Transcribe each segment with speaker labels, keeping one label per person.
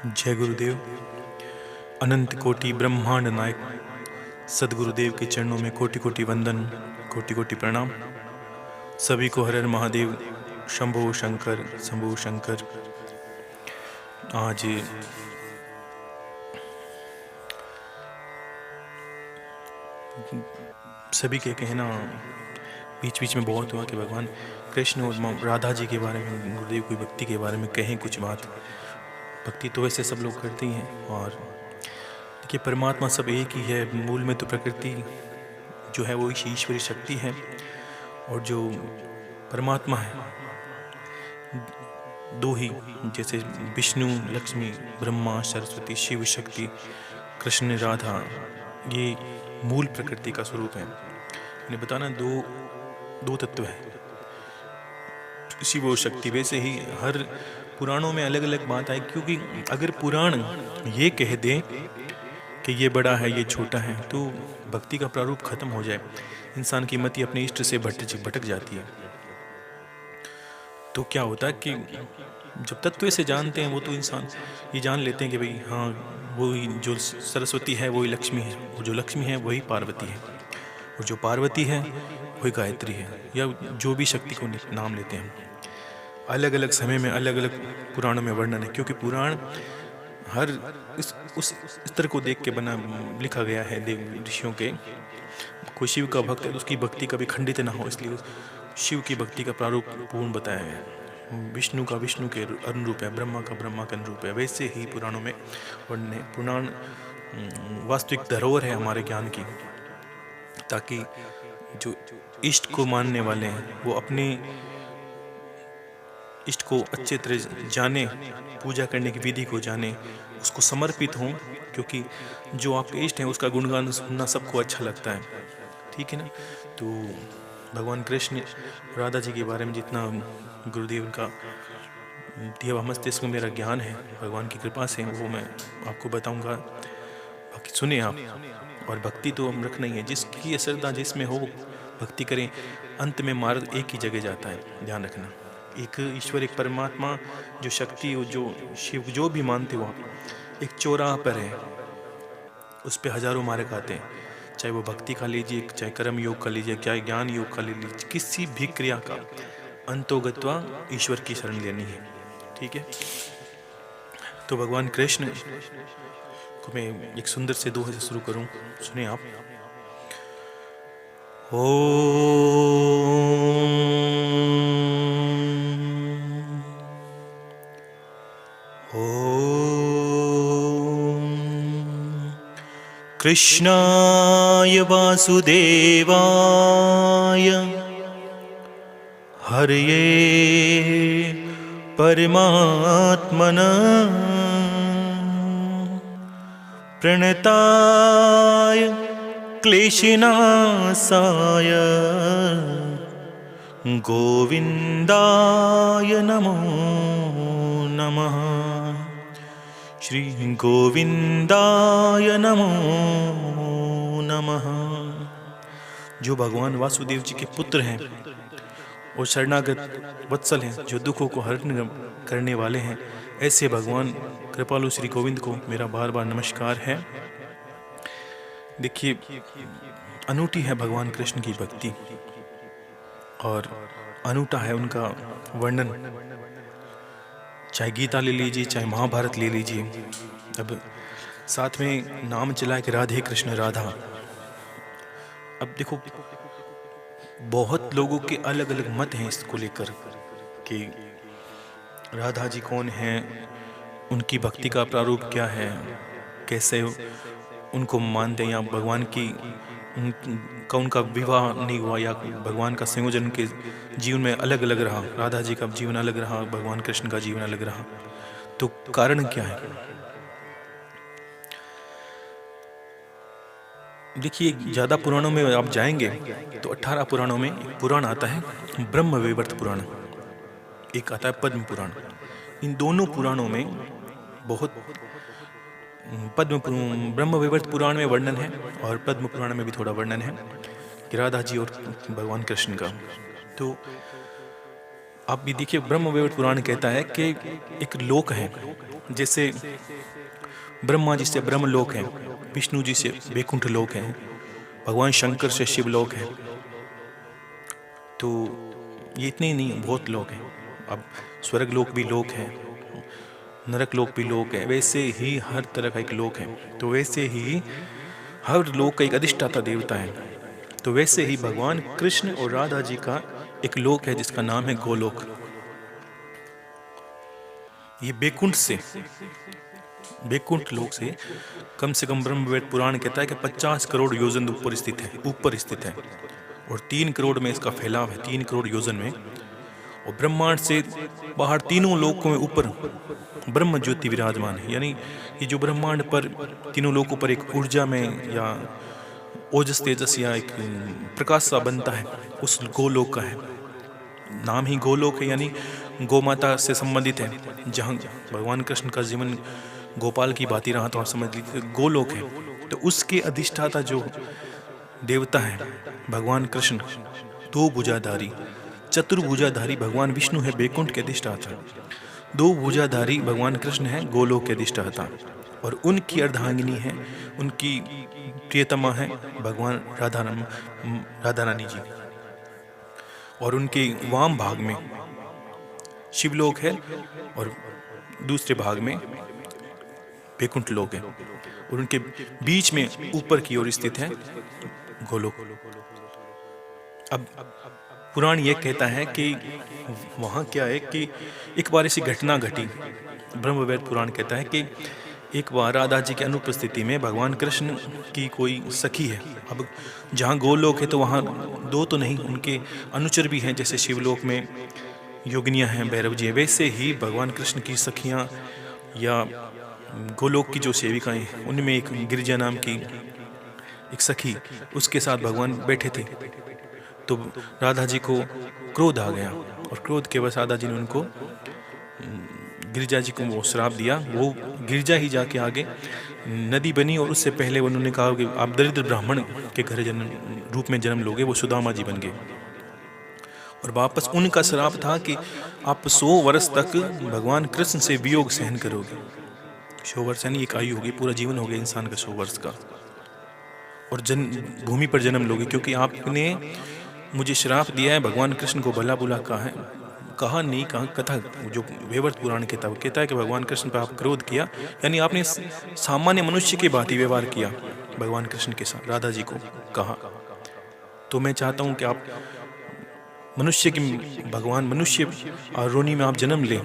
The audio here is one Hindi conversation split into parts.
Speaker 1: जय गुरुदेव। अनंत कोटि ब्रह्मांड नायक सदगुरुदेव के चरणों में कोटि कोटि वंदन, कोटि कोटि प्रणाम। सभी को हर हर महादेव, शंभो शंकर, शंभो शंकर। आज सभी के कहना बीच बीच में बहुत हुआ कि भगवान कृष्ण और राधा जी के बारे में, गुरुदेव की भक्ति के बारे में कहें कुछ बात। भक्ति तो वैसे सब लोग करते ही हैं, और देखिए परमात्मा सब एक ही है। मूल में तो प्रकृति जो है वो ईश्वरी शक्ति है, और जो परमात्मा है दो ही, जैसे विष्णु लक्ष्मी, ब्रह्मा सरस्वती, शिव शक्ति, कृष्ण राधा, ये मूल प्रकृति का स्वरूप है। मैंने बताना दो तत्व है, शिव और शक्ति। वैसे ही हर पुराणों में अलग अलग बात आई, क्योंकि अगर पुराण ये कह दे कि ये बड़ा है ये छोटा है तो भक्ति का प्रारूप खत्म हो जाए, इंसान की मति अपने इष्ट से भटक जाती है। तो क्या होता है कि जब तत्व से जानते हैं वो तो इंसान ये जान लेते हैं कि भाई हाँ, वही जो सरस्वती है वही लक्ष्मी है, और जो लक्ष्मी है वही पार्वती है, और जो पार्वती है वही गायत्री है, या जो भी शक्ति को नाम लेते हैं। अलग अलग समय में अलग अलग पुराणों में वर्णन है, क्योंकि पुराण हर उस स्तर को देख के लिखा गया है देव ऋषियों के। कोई शिव का भक्त है तो उसकी भक्ति कभी खंडित ना हो, इसलिए शिव की भक्ति का प्रारूप पूर्ण बताया है। विष्णु का विष्णु के अनुरूप है, ब्रह्मा का ब्रह्मा के अनुरूप है। वैसे ही पुराणों में वर्णन है। पुराण वास्तविक धरोहर है हमारे ज्ञान की, ताकि जो इष्ट को मानने वाले हैं वो अपने इष्ट को अच्छे तरह जाने, पूजा करने की विधि को जाने, उसको समर्पित हों, क्योंकि जो आपके इष्ट हैं उसका गुणगान सुनना सबको अच्छा लगता है, ठीक है ना। तो भगवान कृष्ण राधा जी के बारे में जितना गुरुदेव का दिया हुआ मस्तिष्क में मेरा ज्ञान है, भगवान की कृपा से, वो मैं आपको बताऊंगा। बाकी सुने आप। और भक्ति तो हम रखना ही है, जिसकी श्रद्धा जिसमें हो भक्ति करें। अंत में मार्ग एक ही जगह जाता है, ध्यान रखना। एक ईश्वर, एक परमात्मा, जो शक्ति, जो शिव, जो भी मानते हो आप, एक चौराहा पर है, उस पर हजारों मार्ग आते हैं। चाहे वो भक्ति का लीजिए, चाहे कर्म योग का लीजिए, चाहे ज्ञान योग का ले लीजिए, किसी भी क्रिया का अंतोगत्वा ईश्वर की शरण लेनी है, ठीक है। तो भगवान कृष्ण को मैं एक सुंदर से दोहे से शुरू करूं, सुने आप। कृष्णाय वासुदेवाय हरये परमात्मने प्रणताय क्लेशनाशाय गोविंदाय नमो नमः। श्री गोविंदाय नमो नमः। जो भगवान वासुदेव जी के पुत्र हैं और शरणागत वत्सल हैं, जो दुखों को हरण करने वाले हैं, ऐसे भगवान कृपालु श्री गोविंद को मेरा बार बार नमस्कार है। देखिए अनूठी है भगवान कृष्ण की भक्ति, और अनूठा है उनका वर्णन। चाहे गीता ले लीजिए, चाहे महाभारत ले लीजिए। अब साथ में नाम चला है कि राधे कृष्ण राधा। अब देखो बहुत लोगों के अलग अलग मत हैं इसको लेकर कि राधा जी कौन हैं, उनकी भक्ति का प्रारूप क्या है, कैसे उनको मानते हैं, या भगवान की उनका विवाह नहीं हुआ, या भगवान का संयोजन के जीवन में अलग अलग रहा, राधा जी का जीवन अलग रहा, भगवान कृष्ण का जीवन अलग रहा। तो कारण क्या है? देखिए ज़्यादा पुराणों में आप जाएंगे तो 18 पुराणों में एक पुराण आता है ब्रह्म वैवर्त पुराण, एक आता है पद्म पुराण। इन दोनों पुराणों में बहुत ब्रह्म वैवर्त पुराण में वर्णन है, और पद्म पुराण में भी थोड़ा वर्णन है कि राधा जी और भगवान कृष्ण का। तो आप भी देखिए ब्रह्म वैवर्त पुराण कहता है कि एक लोक है जैसे ब्रह्मा जी से ब्रह्मलोक है, विष्णु जी से वैकुंठ लोक है, भगवान शंकर से शिवलोक है। तो ये इतने ही नहीं, बहुत लोक हैं। अब स्वर्ग लोक भी लोक है, नरक लोक भी लोक है, वैसे ही हर तरह का एक लोक है। तो वैसे ही हर लोक का एक अधिष्ठाता देवता है। तो वैसे ही भगवान कृष्ण और राधा जी का एक लोक है जिसका नाम है गोलोक। ये बैकुंठ लोक से कम ब्रह्मवेद पुराण कहता है कि 50 करोड़ योजन ऊपर स्थित है और 3 करोड़ में इसका फैलाव है, 3 करोड़ योजन में। और ब्रह्मांड से बाहर तीनों लोकों में ऊपर ब्रह्म ज्योति विराजमान है। यानी ये जो ब्रह्मांड पर तीनों लोकों पर एक ऊर्जा में या ओजस तेजस या एक प्रकाश सा बनता है, उस गोलोक का है। नाम ही गोलोक है, यानी गौ माता से संबंधित है। जहाँ भगवान कृष्ण का जीवन गोपाल की भांति रहा तो आप समझ लीजिए गोलोक है। तो उसके अधिष्ठाता जो देवता है भगवान कृष्ण, 2 भुजाधारी चतुर्भुजाधारी भगवान विष्णु है बैकुंठ के अधिष्ठाता, 2 भुजाधारी भगवान कृष्ण है गोलोक के अधिष्ठाता, और उनकी अर्धांगिनी है, उनकी प्रियतमा है भगवान राधा रानी जी। और उनके वाम भाग में शिवलोक है और दूसरे भाग में बैकुंठ लोक है, और उनके बीच में ऊपर की ओर स्थित है गोलोक। अब पुराण यह कहता है कि वहाँ क्या है कि एक बार ऐसी घटना घटी। ब्रह्मवेद पुराण कहता है कि एक बार राधा जी की अनुपस्थिति में भगवान कृष्ण की कोई सखी है। अब जहाँ गोलोक है तो वहाँ 2 तो नहीं, उनके अनुचर भी हैं। जैसे शिवलोक में योगिनियाँ हैं, भैरव जी हैं, वैसे ही भगवान कृष्ण की सखियाँ या गोलोक की जो सेविकाएं हैं, उनमें एक गिरिजा नाम की एक सखी, उसके साथ भगवान बैठे थे। तो राधा जी को क्रोध आ गया और क्रोध के वश राधा जी ने उनको, गिरिजा जी को वो श्राप दिया। वो गिरिजा ही जाके आगे नदी बनी और उससे पहले उन्होंने कहा कि आप दरिद्र ब्राह्मण के घर रूप में जन्म लोगे। वो सुदामा जी बन गए और वापस उनका श्राप था कि आप 100 वर्ष तक भगवान कृष्ण से वियोग सहन करोगे। 100 वर्ष यानी एक आयु होगी, पूरा जीवन हो गया इंसान का 100 वर्ष का, और भूमि पर जन्म लोगे, क्योंकि आपने मुझे श्राप दिया है। भगवान कृष्ण को भला बुला कहा नहीं कहा, कथा जो वेवर्त पुराण किताब कहता है कि भगवान कृष्ण पर आप क्रोध किया, यानी आपने सामान्य मनुष्य की भांति व्यवहार किया भगवान कृष्ण के साथ, राधा जी को कहा। तो मैं चाहता हूँ कि आप मनुष्य रोनी में आप जन्म लें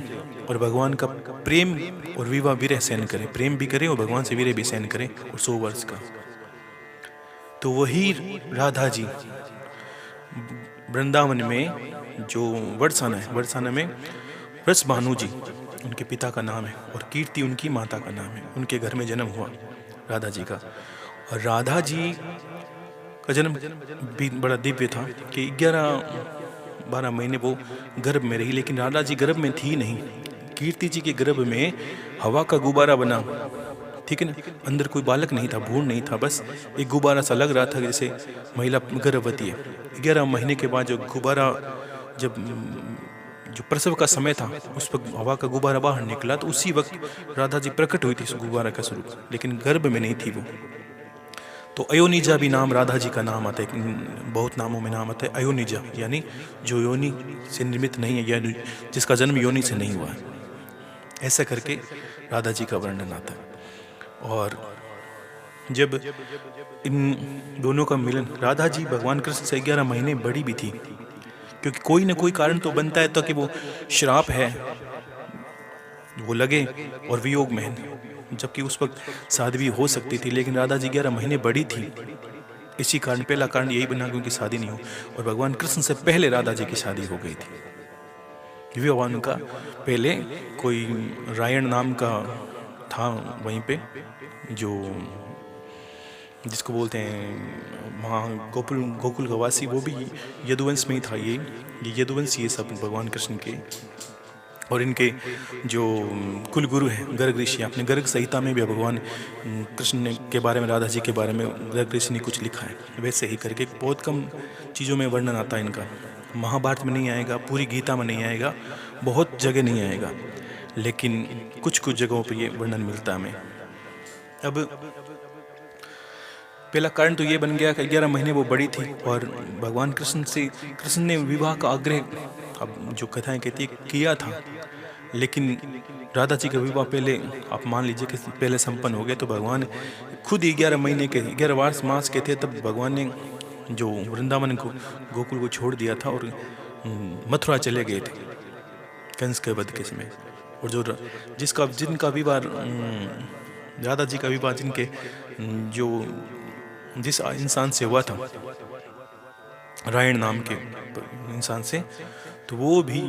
Speaker 1: और भगवान का प्रेम और विवाह विरह सहन करें, प्रेम भी करें और भगवान से विरह भी सहन करें, और 100 वर्ष का। तो वही राधा जी वृंदावन में जो वर्षाना में वृषभानु जी उनके पिता का नाम है और कीर्ति उनकी माता का नाम है। उनके घर में जन्म हुआ राधा जी का। और राधा जी का जन्म भी बड़ा दिव्य था कि 11-12 महीने वो गर्भ में रही, लेकिन राधा जी गर्भ में थी नहीं। कीर्ति जी के गर्भ में हवा का गुब्बारा बना, ठीक है ना, अंदर कोई बालक नहीं था, भ्रूण नहीं था, बस एक गुब्बारा सा लग रहा था जैसे महिला गर्भवती है। 11 महीने के बाद जो गुब्बारा, जब जो प्रसव का समय था, उस वक्त हवा का गुब्बारा बाहर निकला, तो उसी वक्त राधा जी प्रकट हुई थी उस गुब्बारा का स्वरूप, लेकिन गर्भ में नहीं थी वो। तो अयोनिजा भी नाम राधा जी का नाम आता है, बहुत नामों में नाम आता है अयोनिजा, यानी जो योनि से निर्मित नहीं है, यानी जिसका जन्म योनि से नहीं हुआ है, ऐसा करके राधा जी का वर्णन आता है। और जब इन दोनों का मिलन, राधा जी भगवान कृष्ण से 11 महीने बड़ी भी थी, क्योंकि कोई ना कोई कारण तो बनता है, तो कि वो श्राप है वो लगे और वियोग में है, जबकि उस वक्त शादी हो सकती थी, लेकिन राधा जी 11 महीने बड़ी थी। इसी कारण, पहला कारण यही बना कि उनकी शादी नहीं हो, और भगवान कृष्ण से पहले राधा जी की शादी हो गई थी। विवाह उनका पहले कोई रायण नाम का था वहीं पे, जो जिसको बोलते हैं वहाँ गोकुल गवासी, वो भी यदुवंश में ही था। ये यदुवंश, ये सब भगवान कृष्ण के। और इनके जो कुल गुरु हैं गर्ग ऋषि, अपने गर्ग संहिता में भी भगवान कृष्ण के बारे में, राधा जी के बारे में गर्ग ऋषि ने कुछ लिखा है। वैसे ही करके बहुत कम चीज़ों में वर्णन आता है इनका। महाभारत में नहीं आएगा, पूरी गीता में नहीं आएगा, बहुत जगह नहीं आएगा, लेकिन कुछ कुछ जगहों पर ये वर्णन मिलता हमें। अब पहला कारण तो ये बन गया कि 11 महीने वो बड़ी थी और भगवान कृष्ण ने विवाह का आग्रह, अब जो कथाएं कहती है, किया था, लेकिन राधा जी का विवाह पहले, आप मान लीजिए कि पहले संपन्न हो गया, तो भगवान खुद ही 11 महीने के 11 मास के थे तब भगवान ने जो वृंदावन को, गोकुल को छोड़ दिया था और मथुरा चले गए थे कंस के वध के समय। और जो जिनका विवाह, राधा जी का विवाह जिस इंसान से हुआ था, रायण नाम के इंसान से, तो वो भी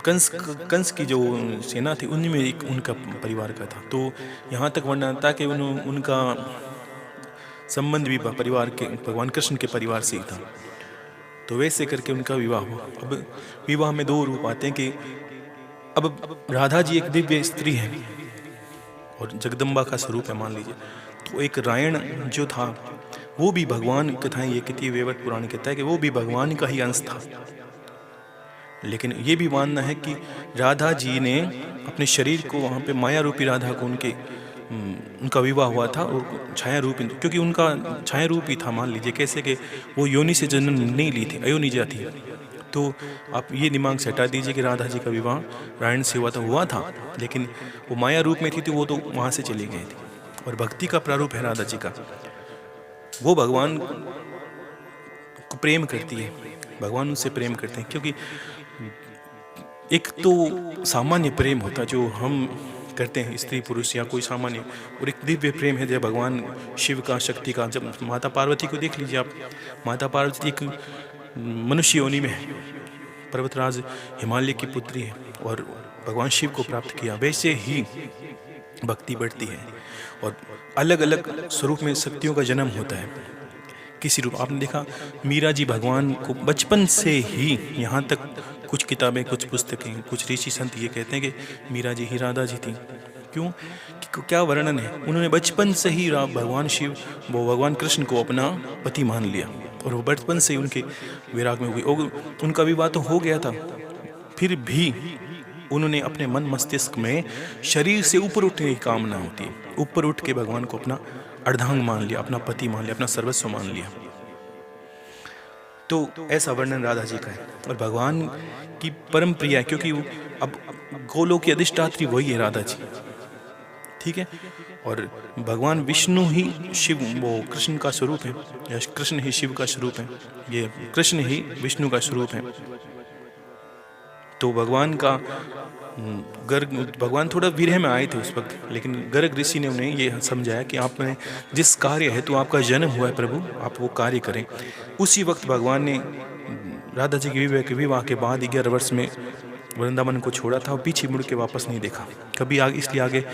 Speaker 1: कंस की जो सेना थी उनमें एक उनका परिवार का था। तो यहाँ तक वर्णन था कि उनका संबंध भी परिवार के, भगवान कृष्ण के परिवार से ही था। तो वैसे करके उनका विवाह हुआ। अब विवाह में दो रूप आते हैं कि अब राधा जी एक दिव्य स्त्री है और जगदम्बा का स्वरूप है मान लीजिए, तो एक रायण जो था वो भी भगवान, कथाएं ये कहती है, वेवट पुराण कहता है कि वो भी भगवान का ही अंश था। लेकिन ये भी मानना है कि राधा जी ने अपने शरीर को वहाँ पे माया रूपी राधा को उनका विवाह हुआ था और छाया रूपी, क्योंकि उनका छाया रूपी था, मान लीजिए कैसे कि वो योनि से जन्म नहीं ली थी, अयोनिजा थी। तो आप ये दिमाग से हटा दीजिए कि राधा जी का विवाह रायण से हुआ था, लेकिन वो माया रूप में थी तो वो तो वहाँ से चली गई थी। और भक्ति का प्रारूप है राधा जी का, वो भगवान को प्रेम करती है, भगवान उनसे प्रेम करते हैं, क्योंकि एक तो सामान्य प्रेम होता जो हम करते हैं स्त्री पुरुष या कोई सामान्य, और एक दिव्य प्रेम है जब भगवान शिव का, शक्ति का। जब माता पार्वती को देख लीजिए आप, माता पार्वती एक मनुष्य योनि में है, पर्वतराज हिमालय की पुत्री है और भगवान शिव को प्राप्त किया। वैसे ही भक्ति बढ़ती है और अलग अलग स्वरूप में शक्तियों का जन्म होता है। किसी रूप, आपने देखा मीरा जी भगवान को बचपन से ही, यहाँ तक कुछ किताबें, कुछ पुस्तकें, कुछ ऋषि संत ये कहते हैं कि मीरा जी ही राधा जी थी। क्यों? क्या वर्णन है, उन्होंने बचपन से ही भगवान शिव, वो भगवान कृष्ण को अपना पति मान लिया और वो बचपन से ही उनके विराग में हो गई। और उनका विवाह तो हो गया था, फिर भी उन्होंने अपने मन मस्तिष्क में शरीर से ऊपर उठने की कामना होती है, ऊपर उठ के भगवान को अपना अर्धांग मान लिया, अपना पति मान लिया, अपना सर्वस्व मान लिया। तो ऐसा वर्णन राधा जी का है और भगवान की परम प्रिया, क्योंकि अब गोलोक की अधिष्ठात्री वही है राधा जी, ठीक है। और भगवान विष्णु ही शिव, वो कृष्ण का स्वरूप है, या कृष्ण ही शिव का स्वरूप है, ये कृष्ण ही विष्णु का स्वरूप है। तो भगवान का भगवान थोड़ा विरह में आए थे उस वक्त, लेकिन गर्ग ऋषि ने उन्हें ये समझाया कि आपने जिस कार्य है तो आपका जन्म हुआ है प्रभु, आप वो कार्य करें। उसी वक्त भगवान ने राधा जी के विवाह के बाद 11 वर्ष में वृंदावन को छोड़ा था और पीछे मुड़ के वापस नहीं देखा कभी आगे। इसलिए आगे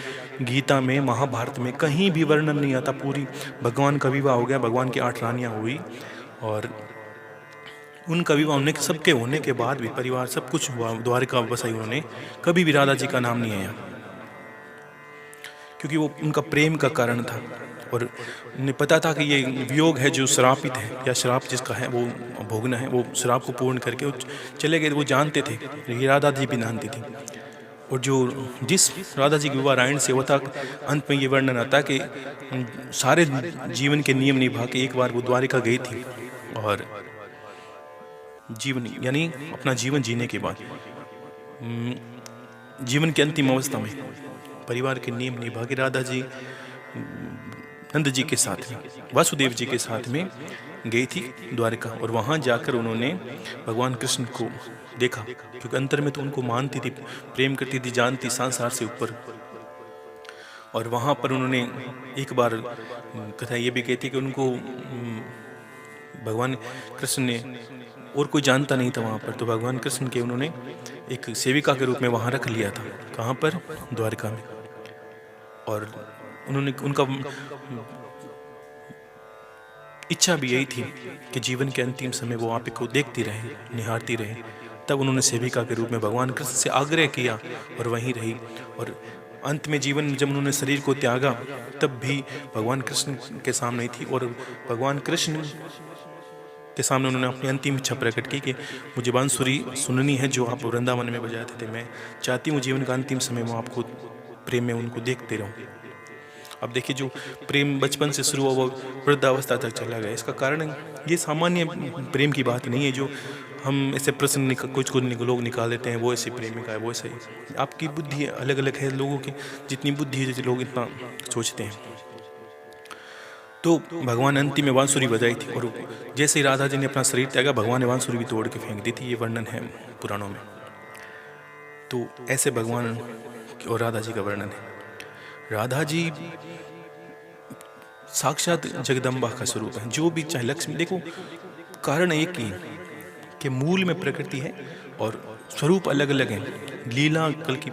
Speaker 1: गीता में, महाभारत में कहीं भी वर्णन नहीं आता, पूरी भगवान का विवाह हो गया, भगवान की 8 रानियाँ हुई और उनका विवाह होने सबके होने के बाद भी परिवार सब कुछ हुआ, द्वारिका बसाई उन्होंने, कभी भी राधा जी का नाम नहीं आया, क्योंकि वो उनका प्रेम का कारण था। और उन्हें पता था कि ये वियोग है जो श्रापित है, या श्राप जिसका है वो भोगना है, वो श्राप को पूर्ण करके वो चले गए। वो जानते थे, ये राधा जी भी जानती थी। और जो जिस राधा जी की विवाह रायण से हुआ था, अंत में ये वर्णन आता कि सारे जीवन के नियम निभा के एक बार वो द्वारिका गई थी और जीवन यानी अपना जीवन जीने के बाद, जीवन की अंतिम अवस्था में परिवार के नियम निभा के राधा जी नंद जी के साथ में, वासुदेव जी के साथ में गई थी द्वारिका। और वहाँ जाकर उन्होंने भगवान कृष्ण को देखा, क्योंकि अंतर में तो उनको मानती थी, प्रेम करती थी, जानती संसार से ऊपर। और वहाँ पर उन्होंने एक बार, कथा ये भी कहती कि उनको भगवान कृष्ण ने, और कोई जानता नहीं था वहाँ पर, तो भगवान कृष्ण के उन्होंने एक सेविका के रूप में वहाँ रख लिया था। कहाँ पर? द्वारिका में। और उन्होंने, उनका इच्छा भी यही थी कि जीवन के अंतिम समय वो आप को देखती रहे, निहारती रहे। तब उन्होंने सेविका के रूप में भगवान कृष्ण से आग्रह किया और वहीं रही। और अंत में जीवन जब उन्होंने शरीर को त्यागा, तब भी भगवान कृष्ण के सामने थी। और भगवान कृष्ण के सामने उन्होंने अपनी अंतिम इच्छा प्रकट की कि मुझे बांसुरी सुननी है जो आप वृंदावन में बजाते थे, मैं चाहती हूँ जीवन का अंतिम समय मैं आपको प्रेम में उनको देखते रहूँ। अब देखिए, जो प्रेम बचपन से शुरू हुआ वो वृद्धावस्था तक चला गया, इसका कारण ये सामान्य प्रेम की बात नहीं है जो हम ऐसे प्रश्न कुछ लोग निकाल देते हैं, वो ऐसी प्रेमिका है, वो ऐसे ही। आपकी बुद्धि अलग अलग है, लोगों की जितनी बुद्धि है लोग इतना सोचते हैं। तो भगवान अंतिम में बांसुरी बजाई थी और जैसे ही राधा जी ने अपना शरीर त्यागा, भगवान ने बांसुरी भी तोड़ के फेंक दी थी। ये वर्णन है पुराणों में। तो ऐसे भगवान और राधा जी का वर्णन है। राधा जी साक्षात जगदम्बा का स्वरूप है। जो भी चाहे लक्ष्मी, देखो कारण एक ही कि मूल में प्रकृति है और स्वरूप अलग अलग है। लीला, कल की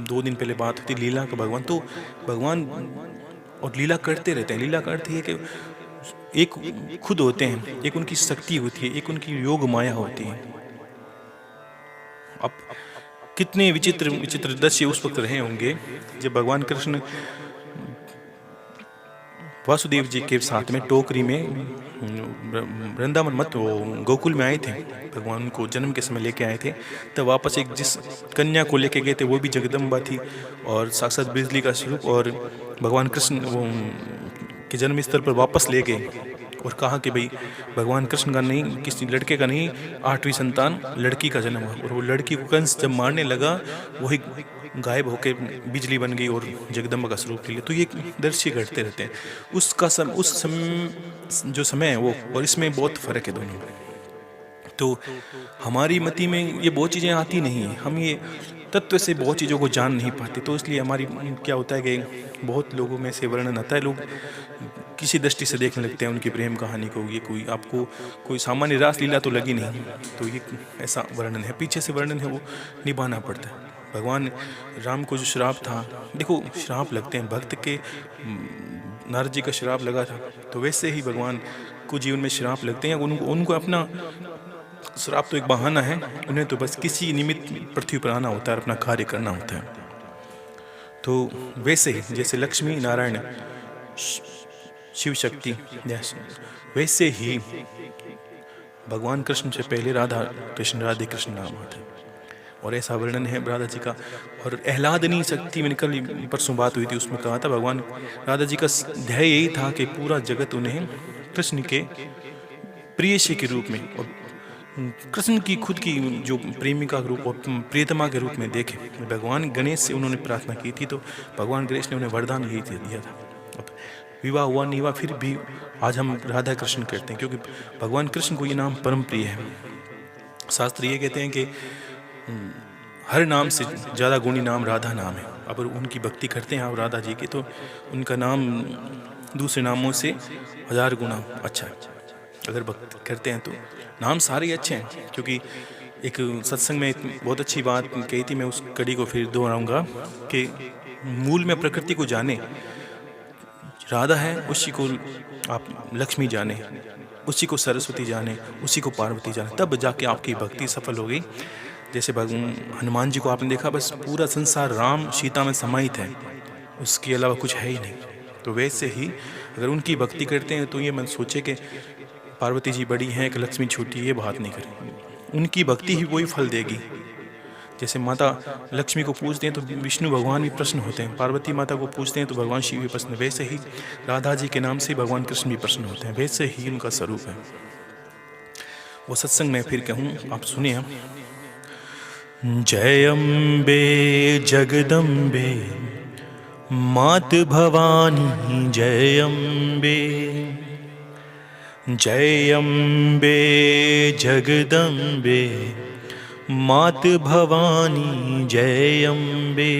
Speaker 1: 2 दिन पहले बात हुई थी लीला का भगवान, तो भगवान और लीला करते रहते हैं। लीला का अर्थ है कि एक खुद होते हैं, एक उनकी शक्ति होती है, एक उनकी योग माया होती है। अब कितने विचित्र विचित्र दृश्य उस वक्त रहे होंगे जब भगवान कृष्ण वासुदेव जी के साथ में टोकरी में वृंदावन मत गोकुल में आए थे। भगवान को जन्म के समय लेके आए थे, तब वापस एक जिस कन्या को लेके गए थे वो भी जगदम्बा थी और साक्षात बिजली का स्वरूप, और भगवान कृष्ण वो के जन्म स्थल पर वापस ले गए और कहा कि भाई भगवान कृष्ण का नहीं, किसी लड़के का नहीं, 8वीं संतान लड़की का जन्म हुआ। और वो लड़की को कंस जब मारने लगा वही गायब होकर बिजली बन गई और जगदम्बा का स्वरूप ले लिया। तो ये दृश्य घटते रहते हैं। उस समय जो समय है वो और इसमें बहुत फर्क है दोनों में। तो हमारी मति में ये बहुत चीज़ें आती नहीं हैं, हम ये तत्व से बहुत चीज़ों को जान नहीं पाते। तो इसलिए हमारी क्या होता है कि बहुत लोगों में से वर्णन आता है, लोग किसी दृष्टि से देखने लगते हैं उनकी प्रेम कहानी को। ये कोई आपको कोई सामान्य रास लीला तो लगी नहीं, तो ये ऐसा वर्णन है, पीछे से वर्णन है, वो निभाना पड़ता है। भगवान राम को जो श्राप था, देखो श्राप लगते हैं, भक्त के नारद जी का श्राप लगा था, तो वैसे ही भगवान को जीवन में श्राप लगते हैं। उनको अपना श्राप तो एक बहाना है, उन्हें तो बस किसी निमित्त पृथ्वी पर आना होता है और अपना कार्य करना होता है। तो वैसे ही जैसे लक्ष्मी नारायण शिव शक्ति, वैसे ही भगवान कृष्ण से पहले राधा कृष्ण, राधे कृष्ण नाम आता है। और ऐसा वर्णन है राधा जी का। और आह्लादनी शक्ति में कल परसों बात हुई थी, उसमें कहा था भगवान राधा जी का ध्येय यही था कि पूरा जगत उन्हें कृष्ण के प्रियसी के रूप में और कृष्ण की खुद की जो प्रेमिका के रूप और प्रियतमा के रूप में देखे। भगवान गणेश से उन्होंने प्रार्थना की थी, तो भगवान गणेश ने उन्हें वरदान यही दिया था। अब विवाह हुआ नहीं हुआ, फिर भी आज हम राधा कृष्ण कहते हैं, क्योंकि भगवान कृष्ण को ये नाम परम प्रिय है। शास्त्र ये कहते हैं कि हर नाम से ज़्यादा गुणी नाम राधा नाम है। अब उनकी भक्ति करते हैं आप राधा जी की, तो उनका नाम दूसरे नामों से 1000 गुना अच्छा है। अगर भक्ति करते हैं तो नाम सारे अच्छे हैं, क्योंकि एक सत्संग में बहुत अच्छी बात कही थी, मैं उस कड़ी को फिर दोहराऊंगा कि मूल में प्रकृति को जाने, राधा है उसी को आप लक्ष्मी जाने, उसी को सरस्वती जाने, उसी को पार्वती जाने, तब जाके आपकी भक्ति सफल हो गई। जैसे भगवान हनुमान जी को आपने देखा, बस पूरा संसार राम सीता में समाहित है, उसके अलावा कुछ है ही नहीं। तो वैसे ही अगर उनकी भक्ति करते हैं तो ये मन सोचे कि पार्वती जी बड़ी हैं कि लक्ष्मी छोटी, ये बात नहीं करें। उनकी भक्ति ही वही फल देगी। जैसे माता लक्ष्मी को पूजते हैं तो विष्णु भगवान भी प्रसन्न होते हैं, पार्वती माता को पूजते हैं तो भगवान शिव भी प्रसन्न, वैसे ही राधा जी के नाम से भगवान कृष्ण भी प्रसन्न होते हैं, वैसे ही उनका स्वरूप है। वो सत्संग में फिर कहूँ, आप सुनिए। जय अम्बे जगदम्बे मात भवानी, जय अम्बे, जय अम्बे जगदम्बे मात भवानी, जय अम्बे,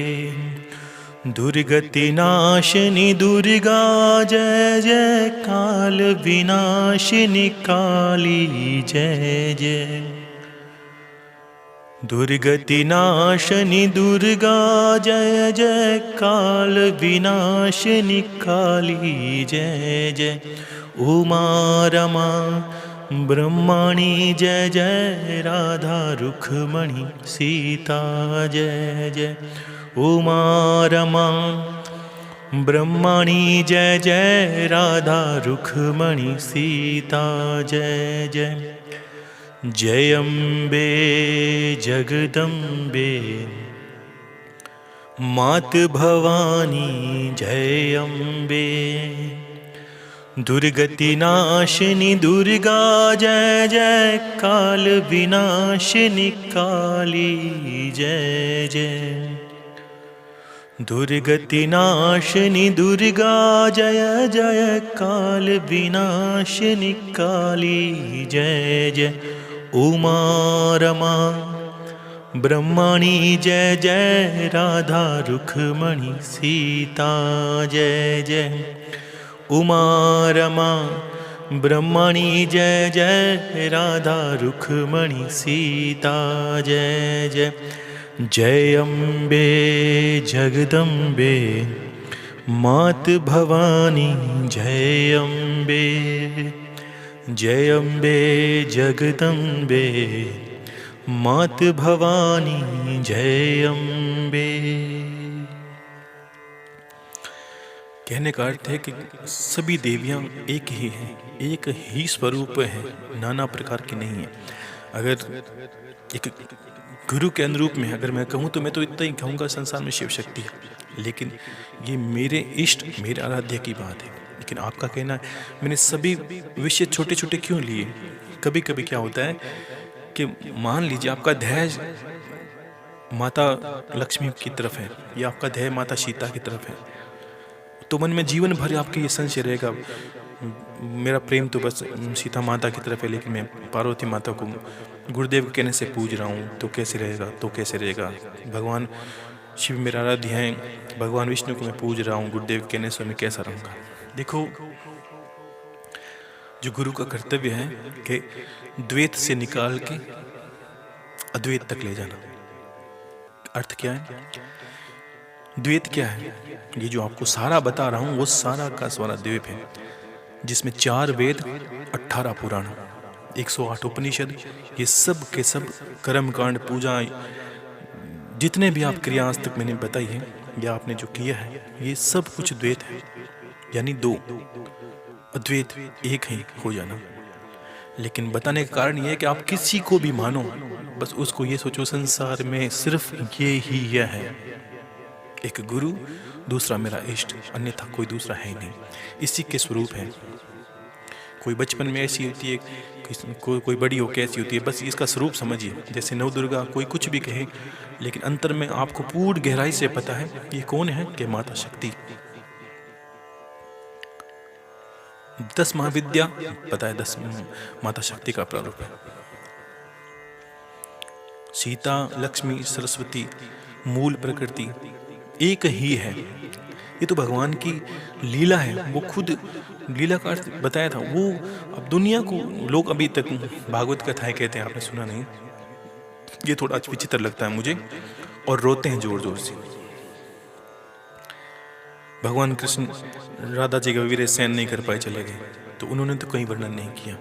Speaker 1: दुर्गति नाशिनी दुर्गा, जय जय काल विनाशिनी काली, जय जय, दुर्गति नाशिनी दुर्गा, जय जय काल विनाशिनी काली, जय जय, उमा रमा ब्रह्मणि, जय जय, राधा रुक्मणी सीता, जय जय, उमा रमा ब्रह्मणि जय जय, राधा रुक्मणी सीता जय जय। जय अम्बे जगदम्बे मात भवानी जय अम्बे। दुर्गति नाशिनी दुर्गा जय जय, काल विनाशिनी काली जय जय। दुर्गति नाशिनी दुर्गा जय जय, काल विनाशिनी काली जय जय। उमा रमा ब्रह्मणि जय जय, राधा रुक्मणी सीता जय जय। उमा रमा ब्रह्मणि जय जय, राधा रुक्मणी सीता जय जय। जय अम्बे जगदम्बे मात भवानी जय अम्बे। जय अम्बे जगदम्बे मात भवानी जय अम्बे। कहने का अर्थ है कि सभी देवियां एक ही हैं, एक ही स्वरूप है, नाना प्रकार की नहीं है। अगर एक गुरु के अनुरूप में अगर मैं कहूँ तो मैं तो इतना ही कहूँगा संसार में शिव शक्ति है, लेकिन ये मेरे इष्ट मेरे आराध्य की बात है। लेकिन आपका कहना है मैंने सभी विषय छोटे छोटे क्यों लिए। कभी कभी क्या होता है कि मान लीजिए आपका ध्यान माता लक्ष्मी की तरफ है या आपका ध्यान माता सीता की तरफ है, तो मन में जीवन भर आपके ये संशय रहेगा, मेरा प्रेम तो बस सीता माता की तरफ है, लेकिन मैं पार्वती माता को गुरुदेव के कहने से पूज रहा हूँ, तो कैसे रहेगा, तो कैसे रहेगा। भगवान शिव मेरा आराध्य हैं, भगवान विष्णु को मैं पूज रहा हूँ, गुरुदेव के कहने से मैं कैसा रहूँगा। देखो, जो गुरु का कर्तव्य है कि द्वैत से निकाल के अद्वैत तक ले जाना। अर्थ क्या है? द्वैत क्या है? ये जो आपको सारा बता रहा हूँ वो सारा का सारा द्वैत है, जिसमें 4 वेद, 18 पुराण, 108 उपनिषद, ये सब के सब कर्म कांड, पूजा, जितने भी आप क्रिया आज तक मैंने बताई है या आपने जो किया है, ये सब कुछ द्वैत है, यानी 2, अद्वैत एक ही हो जाना। लेकिन बताने का कारण ये है कि आप किसी को भी मानो, बस उसको ये सोचो संसार में सिर्फ ये ही यह है, एक गुरु, दूसरा मेरा इष्ट, अन्यथा कोई दूसरा है ही नहीं। इसी के स्वरूप है। कोई बचपन में ऐसी होती है, कोई बड़ी हो के ऐसी होती है, बस इसका स्वरूप समझिए। जैसे नव दुर्गा, कोई कुछ भी कहे, लेकिन अंतर में आपको पूर्ण गहराई से पता है ये कौन है, कि माता शक्ति। 10 महाविद्या पता है, 10 माता शक्ति का प्रारूप है। सीता, लक्ष्मी, सरस्वती, मूल प्रकृति एक ही है। ये तो भगवान की लीला है, वो खुद लीला का अर्थ बताया था। वो अब दुनिया को लोग अभी तक भागवत कथाएं कहते हैं, आपने सुना नहीं, ये थोड़ा विचित्र लगता है मुझे, और रोते हैं जोर जोर से। भगवान कृष्ण राधा जी का वीर सहन नहीं कर पाए, चले गए, तो उन्होंने तो कहीं वर्णन नहीं किया।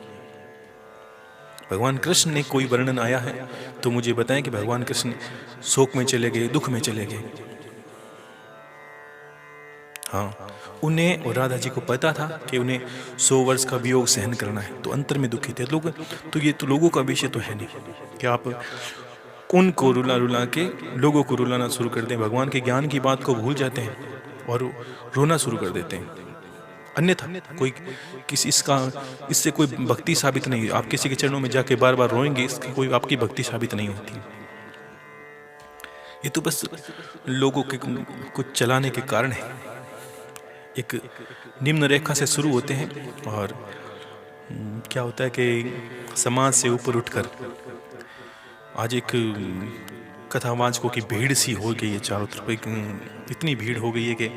Speaker 1: भगवान कृष्ण ने कोई वर्णन आया है तो मुझे बताएं कि भगवान कृष्ण शोक में चले गए, दुख में चले गए। हाँ, उन्हें और राधा जी को पता था कि उन्हें 100 वर्ष का वियोग सहन करना है, तो अंतर में दुखी थे लोग। तो ये तो लोगों का विषय तो है नहीं कि आप उनको रुला रुला के लोगों को रुलाना शुरू कर दें, भगवान के ज्ञान की बात को भूल जाते हैं और रोना शुरू कर देते हैं। अन्यथा कोई किसी इससे कोई भक्ति साबित नहीं। आप किसी के चरणों में जाके बार बार रोएंगे, इसकी कोई आपकी भक्ति साबित नहीं होती। ये तो बस लोगों के कुछ चलाने के कारण है। एक निम्न रेखा से शुरू होते हैं और क्या होता है कि समाज से ऊपर उठकर आज एक कथावाचकों की भीड़ सी हो गई है चारों तरफ। इतनी भीड़ हो गई है कि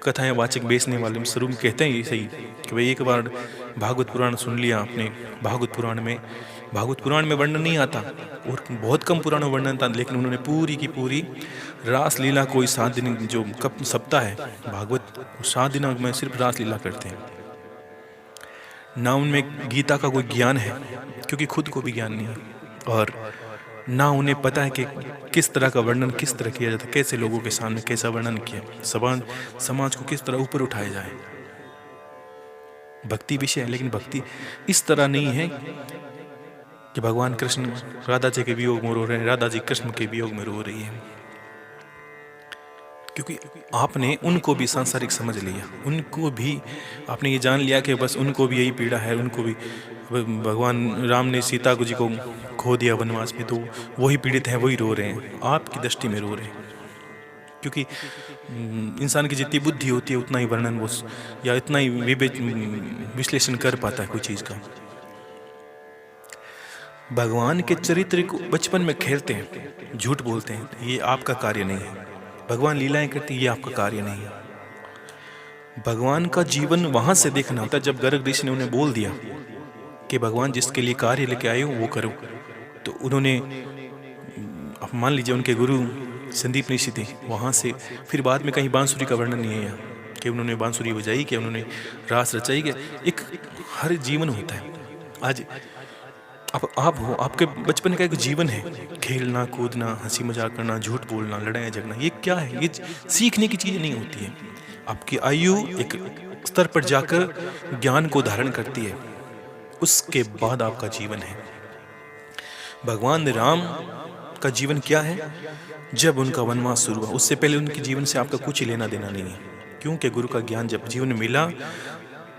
Speaker 1: कथाएं वाचक बेचने वाले शुरू में कहते हैं ये सही कि भाई एक बार भागवत पुराण सुन लिया आपने। भागवत पुराण में वर्णन नहीं आता और बहुत कम पुराणों में वर्णन था, लेकिन उन्होंने पूरी की पूरी रास लीला कोई 7 दिन जो कब सप्ताह है भागवत, 7 दिनों में सिर्फ रास लीला करते हैं ना। उनमें गीता का कोई ज्ञान है क्योंकि खुद को भी ज्ञान नहीं है, और ना उन्हें पता है कि किस तरह का वर्णन किस तरह किया जाता है, कैसे लोगों के सामने कैसा वर्णन किया, समाज को किस तरह ऊपर उठाया जाए। भक्ति विषय है, लेकिन भक्ति इस तरह नहीं है कि भगवान कृष्ण राधा जी के वियोग में रो रहे हैं, राधा जी कृष्ण के वियोग में रो रही है, क्योंकि आपने उनको भी सांसारिक समझ लिया, उनको भी आपने ये जान लिया कि बस उनको भी यही पीड़ा है, उनको भी भगवान राम ने सीता जी को खो दिया वनवास में, तो वही पीड़ित हैं, वही रो रहे हैं, आपकी दृष्टि में रो रहे हैं। क्योंकि इंसान की जितनी बुद्धि होती है उतना ही वर्णन वो या इतना ही विश्लेषण कर पाता है कोई चीज़ का। भगवान के चरित्र को बचपन में खेलते हैं, झूठ बोलते हैं, ये आपका कार्य नहीं है। भगवान लीलाएं करते हैं, ये आपका कार्य नहीं है। भगवान का जीवन वहां से देखना होता है जब गर्ग ऋषि ने उन्हें बोल दिया कि भगवान जिसके लिए कार्य लेके आए हो वो करो, तो उन्होंने, आप मान लीजिए उनके गुरु संदीप ऋषि थे, वहाँ से फिर बाद में कहीं बांसुरी का वर्णन नहीं है यहाँ कि उन्होंने बांसुरी बजाई, कि उन्होंने रास रचाई, कि एक हर जीवन होता है। आज आप हो, आपके बचपन का एक जीवन है, खेलना कूदना, हंसी मजाक करना, झूठ बोलना, लड़ाई झगड़ना, ये क्या है? ये सीखने की चीज़ नहीं होती है। आपकी आयु एक स्तर पर जाकर ज्ञान को धारण करती है, उसके बाद आपका जीवन है। भगवान राम का जीवन क्या है? जब उनका वनवास शुरू हुआ, उससे पहले उनके जीवन से आपका कुछ लेना देना नहीं है, क्योंकि गुरु का ज्ञान जब जीवन में मिला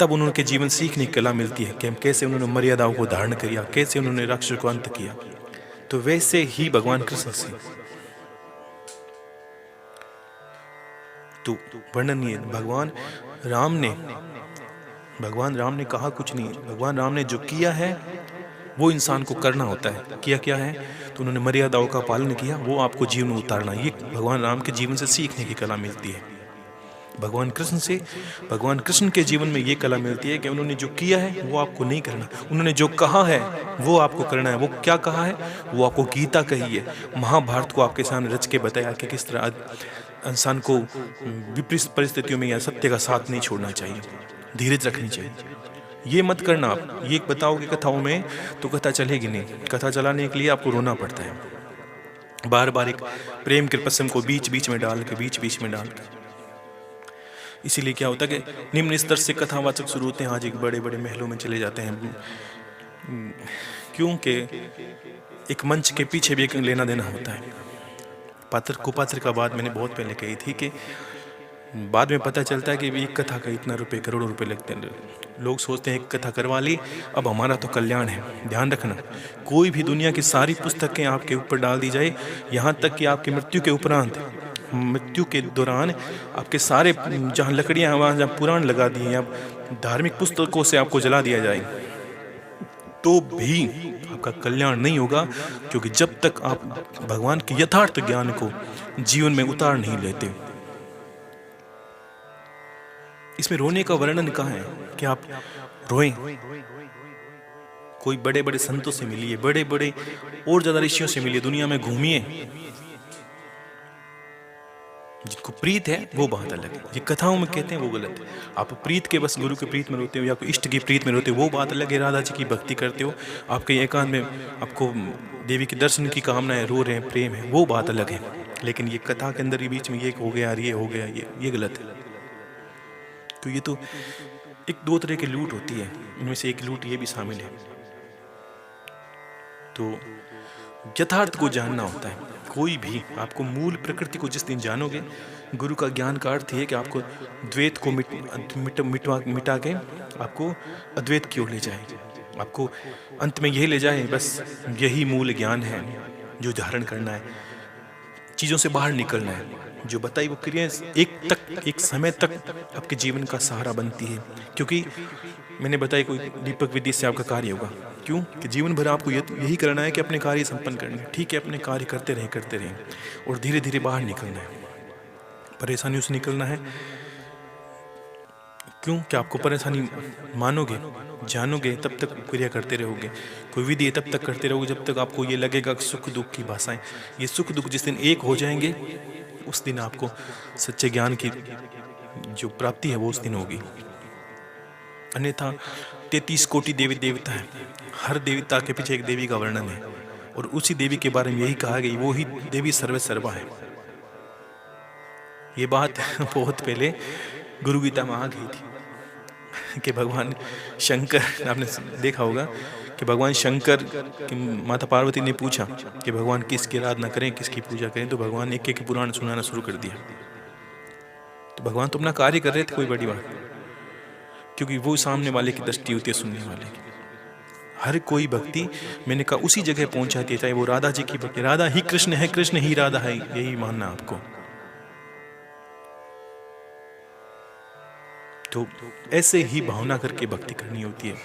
Speaker 1: तब उनके जीवन सीखने की कला मिलती है कि कैसे उन्होंने मर्यादाओं को धारण किया, कैसे उन्होंने राक्षस को अंत किया। तो वैसे ही भगवान कृष्ण से तो वर्णन नहीं है। भगवान राम ने कहा कुछ नहीं, भगवान राम ने जो किया है वो इंसान को करना होता है। किया क्या है? तो उन्होंने मर्यादाओं का पालन किया, वो आपको जीवन में उतारना। ये भगवान राम के जीवन से सीखने की कला मिलती है। भगवान कृष्ण के जीवन में ये कला मिलती है कि उन्होंने जो किया है वो आपको नहीं करना, उन्होंने जो कहा है वो आपको करना है। वो क्या कहा है? वो आपको गीता कही है, महाभारत को आपके सामने रच के बताया कि किस तरह इंसान को विपरीत परिस्थितियों में या सत्य का साथ नहीं छोड़ना चाहिए, धीरज रखनी चाहिए। ये मत करना। आप ये बताओगे कथाओं में तो कथा चलेगी नहीं। कथा चलाने के लिए आपको रोना पड़ता है, बार बार एक प्रेम के प्रसंग को बीच बीच में डाल के। इसीलिए क्या होता है कि निम्न स्तर से कथावाचक शुरू होते हैं, आज एक बड़े बड़े महलों में चले जाते हैं, क्योंकि एक मंच के पीछे भी एक लेना देना होता है। कुपात्र का बात मैंने बहुत पहले कही थी कि बाद में पता चलता है कि एक कथा का इतना रुपए, करोड़ों रुपए लगते हैं। लोग सोचते हैं एक कथा करवा ली, अब हमारा तो कल्याण है। ध्यान रखना, कोई भी दुनिया की सारी पुस्तकें आपके ऊपर डाल दी जाए, यहाँ तक कि आपकी मृत्यु के उपरांत, मृत्यु के दौरान आपके सारे जहाँ लकड़ियाँ, वहाँ जहाँ पुराण लगा दिए या धार्मिक पुस्तकों से आपको जला दिया जाए, तो भी आपका कल्याण नहीं होगा, क्योंकि जब तक आप भगवान के यथार्थ ज्ञान को जीवन में उतार नहीं लेते। इसमें रोने का वर्णन कहाँ है कि आप रोएं? कोई बड़े बड़े संतों से मिलिए, बड़े बड़े और ज्यादा ऋषियों से मिलिए, दुनिया में घूमिए। जिनको प्रीत है वो बात अलग है, ये कथाओं में कहते हैं वो गलत है। आप प्रीत के बस गुरु के प्रीत में रोते हो या कोई इष्ट की प्रीत में रोते हो वो बात अलग है। राधा जी की भक्ति करते हो, आपके एकांत में आपको देवी के दर्शन की कामना है, रो रहे हैं, प्रेम है, वो बात अलग है। लेकिन ये कथा के अंदर ही बीच में ये हो गया, ये हो गया, ये गलत है। तो ये तो एक दो तरह की लूट होती है, इनमें से एक लूट ये भी शामिल है। तो यथार्थ को जानना होता है। कोई भी आपको मूल प्रकृति को जिस दिन जानोगे, गुरु का ज्ञान का अर्थ है कि आपको द्वैत को मिटा के आपको अद्वैत की ओर ले जाए, आपको अंत में यही ले जाए। बस यही मूल ज्ञान है जो धारण करना है, चीज़ों से बाहर निकलना है। जो बताई वो क्रियाएं एक समय तक आपके जीवन का सहारा बनती है, क्योंकि मैंने बताया कोई दीपक विधि से आपका कार्य होगा। क्यों? कि जीवन भर आपको यही करना है कि अपने कार्य संपन्न करने। ठीक है, अपने कार्य करते रहें और धीरे धीरे बाहर निकलना है, परेशानियों से निकलना है। क्यों? कि आपको परेशानी मानोगे, जानोगे, तब तक क्रिया करते रहोगे। कोई विधि तब तक करते रहोगे जब तक आपको ये लगेगा कि सुख दुख की भाषाएं, ये सुख दुख जिस दिन एक हो जाएंगे उस दिन आपको सच्चे ज्ञान की जो प्राप्ति है वो उस दिन होगी। अन्यथा 33 कोटि देवी देवता है, हर देवता के पीछे एक देवी का वर्णन है। और उसी देवी के बारे में यही कहा गई, वो ही देवी सर्वे सर्वा है। ये बात बहुत पहले गुरु गीता में आ गई थी कि भगवान शंकर, आपने देखा होगा कि भगवान शंकर की माता पार्वती ने पूछा कि भगवान किसकी आराधना करें, किसकी पूजा करें, तो भगवान ने एक पुराण सुनाना शुरू कर दिया। तो भगवान तो अपना कार्य कर रहे थे, कोई बड़ी बात, क्योंकि वो सामने वाले की दृष्टि होती है, सुनने वाले की। हर कोई भक्ति, मैंने कहा, उसी जगह पहुंचाती है, चाहे वो राधा जी की भक्ति, राधा ही कृष्ण है, कृष्ण ही राधा है, यही मानना आपको। तो ऐसे ही भावना करके भक्ति करनी होती है,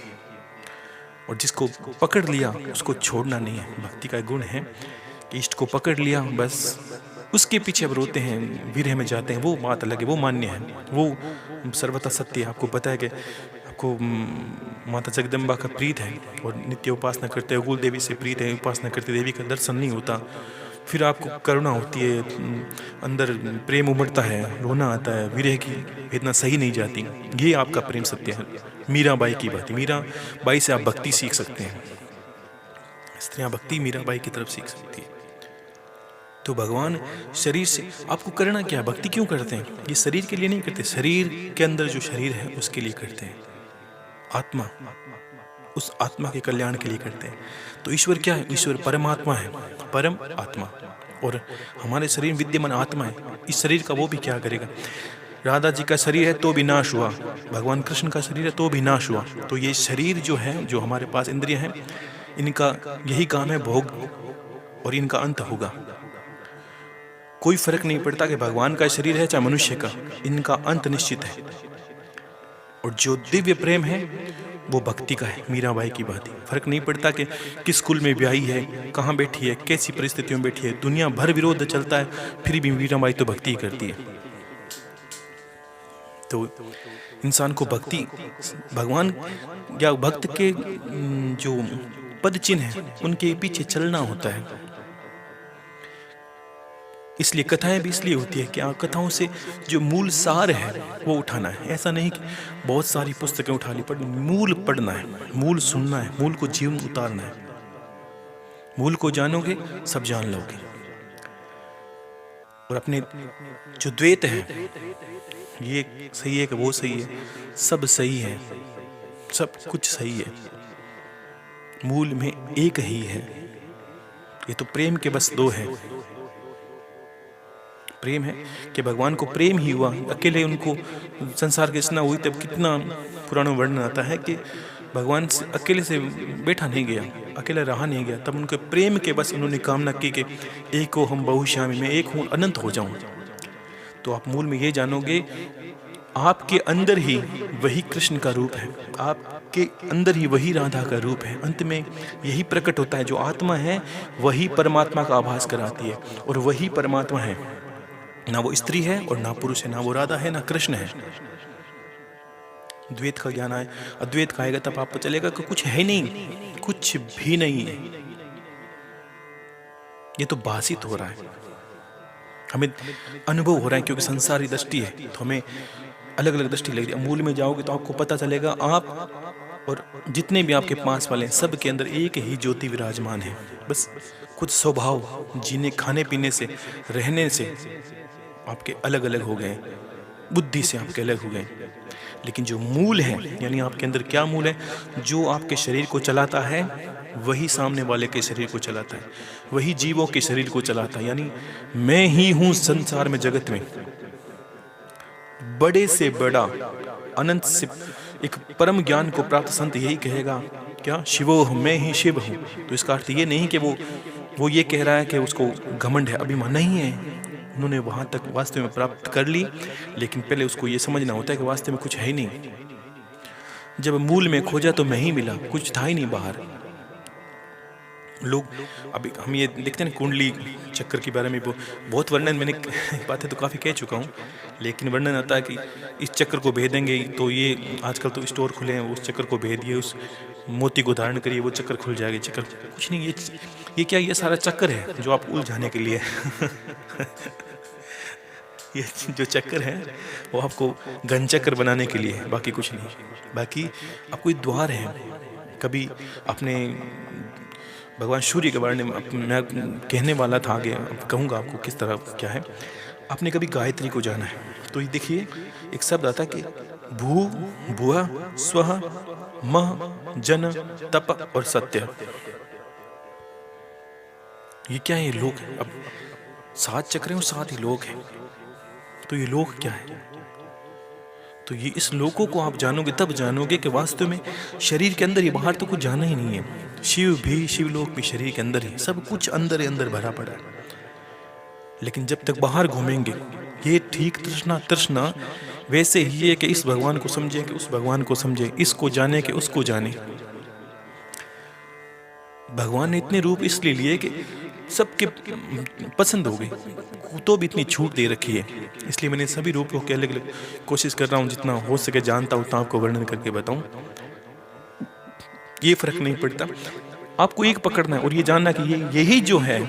Speaker 1: और जिसको पकड़ लिया उसको छोड़ना नहीं है। भक्ति का गुण है कि इष्ट को पकड़ लिया, बस उसके पीछे अब रोते हैं, विरह में जाते हैं, वो बात अलग है, वो मान्य है, वो सर्वथा सत्य है। आपको पता है कि आपको माता जगदम्बा का प्रीत है और नित्य उपासना करते हैं, कुल देवी से प्रीत है, उपासना करते देवी का दर्शन नहीं होता, फिर आपको करुणा होती है, अंदर प्रेम उमड़ता है, रोना आता है, विरह की इतना सही नहीं जाती, ये आपका प्रेम सत्य है। मीराबाई की बात है, मीराबाई से आप भक्ति सीख सकते हैं, स्त्रियां भक्ति मीराबाई की तरफ सीख सकती है। तो भगवान शरीर से आपको करना क्या, भक्ति क्यों करते हैं? ये शरीर के लिए नहीं करते, शरीर के अंदर जो शरीर है उसके लिए करते हैं, आत्मा, उस आत्मा के कल्याण के लिए करते हैं। तो ईश्वर क्या है? ईश्वर परमात्मा है, परम आत्मा, और हमारे शरीर में विद्यमान आत्मा है। इस शरीर का वो भी क्या करेगा? राधा जी का शरीर है तो भी नाश हुआ, भगवान कृष्ण का शरीर है तो भी नाश हुआ। तो ये शरीर जो है, जो हमारे पास इंद्रिय हैं, इनका यही काम है, भोग, और इनका अंत होगा। कोई फर्क नहीं पड़ता कि भगवान का शरीर है चाहे मनुष्य का, इनका अंत निश्चित है। और जो दिव्य प्रेम है वो भक्ति का है, मीराबाई की बात है। फर्क नहीं पड़ता कि किस कुल में ब्याही है, कहाँ बैठी है, कैसी परिस्थितियों में बैठी है, दुनिया भर विरोध चलता है, फिर भी मीराबाई तो भक्ति करती है। तो इंसान को भक्ति, भगवान या भक्त के जो पद चिन्ह है उनके पीछे चलना होता है। इसलिए कथाएं भी इसलिए होती है कि कथाओं से जो मूल सार है वो उठाना है। ऐसा नहीं कि बहुत सारी पुस्तकें उठा ली, पर मूल पढ़ना है, मूल सुनना है, मूल को जीवन उतारना है। मूल को जानोगे सब जान लोगे। और अपने जो द्वैत है, ये सही है कि वो सही है, सब सही है, सब कुछ सही है, मूल में एक ही है। ये तो प्रेम के बस दो है। प्रेम है कि भगवान को प्रेम ही हुआ, अकेले उनको संसार की रचना हुई तब कितना पुराना वर्णन आता है कि भगवान से अकेले से बैठा नहीं गया, अकेला रहा नहीं गया, तब उनके प्रेम के बस उन्होंने कामना की कि एक हो हम बहुश्यामी, मैं एक हूँ, अनंत हो जाऊं। तो आप मूल में ये जानोगे, आपके अंदर ही वही कृष्ण का रूप है, आपके अंदर ही वही राधा का रूप है। अंत में यही प्रकट होता है, जो आत्मा है वही परमात्मा का आभास कराती है, और वही परमात्मा है, ना वो स्त्री है और ना पुरुष है, ना वो राधा है ना कृष्ण है। द्वैत का ज्ञान आए, अद्वैत का आएगा तब आपको चलेगा कि कुछ है नहीं, कुछ भी नहीं है, ये तो भाषित हो रहा है, हमें अनुभव हो रहा है, क्योंकि संसारी दृष्टि है तो हमें अलग अलग दृष्टि लगती है। मूल में जाओगे तो आपको पता चलेगा, आप और जितने भी आपके पास वाले हैं, सब के अंदर एक ही ज्योति विराजमान है। बस कुछ स्वभाव, जीने खाने पीने से, रहने से आपके अलग अलग हो गए, बुद्धि से आपके अलग हो गए, लेकिन जो मूल है, यानी आपके अंदर क्या मूल है, जो आपके शरीर को चलाता है वही सामने वाले के शरीर को चलाता है, वही जीवों के शरीर को चलाता है। यानी मैं ही हूं संसार में, जगत में, बड़े से बड़ा, अनंत से एक परम ज्ञान को प्राप्त संत यही कहेगा, क्या शिवो, मैं ही शिव हूं। तो इसका अर्थ ये नहीं कि वो ये कह रहा है कि उसको घमंड है, अभिमान नहीं है, उन्होंने वहां तक वास्तव में प्राप्त कर ली, लेकिन पहले उसको ये समझना होता है कि वास्तव में कुछ है ही नहीं। जब मूल में खोजा तो मैं ही मिला, कुछ था ही नहीं बाहर। लोग अभी हम ये देखते हैं कुंडली चक्कर के बारे में बहुत वर्णन, मैंने बातें तो काफ़ी कह चुका हूँ, लेकिन वर्णन आता है कि इस चक्कर को भेदेंगे तो ये, आजकल तो स्टोर खुले हैं, उस चक्कर को भेदिए, उस मोती को धारण करिए, वो चक्कर खुल जाएगा। चक्कर कुछ नहीं, ये क्या, ये सारा चक्कर है जो आप उलझाने के लिए ये जो चक्कर है वो आपको घन चक्कर बनाने के लिए है, बाकी कुछ नहीं। बाकी आपको द्वार है, कभी अपने भगवान सूर्य के बारे में मैं कहने वाला था, आगे कहूँगा आपको किस तरह क्या है। आपने कभी गायत्री को जाना है तो ये देखिए एक शब्द आता है कि भू भुआ स्वः मह जन तप और सत्य। ये क्या है? ये लोक है। अब 7 चक्र हैं और 7 ही लोक हैं, तो ये लोक क्या है? तो ये इस लोकों को आप जानोगे तब जानोगे कि वास्तव में शरीर के अंदर ही, बाहर तो कुछ जाना ही नहीं है। शिव भी, शिवलोक भी शरीर के अंदर ही, सब कुछ अंदर ही अंदर भरा पड़ा है। लेकिन जब तक बाहर घूमेंगे, ये ठीक तृष्णा वैसे ही है कि इस भगवान को समझे कि उस भगवान को समझे, इसको जाने कि उसको जाने। भगवान ने इतने रूप इसलिए लिए कि सबके पसंद हो गए, तो भी इतनी छूट दे रखी है। इसलिए मैंने सभी रूपों के अलग अलग कोशिश कर रहा हूँ, जितना हो सके जानता हूँ उतना आपको वर्णन करके बताऊं। ये फर्क नहीं पड़ता, आपको एक पकड़ना है और ये जानना कि यही जो है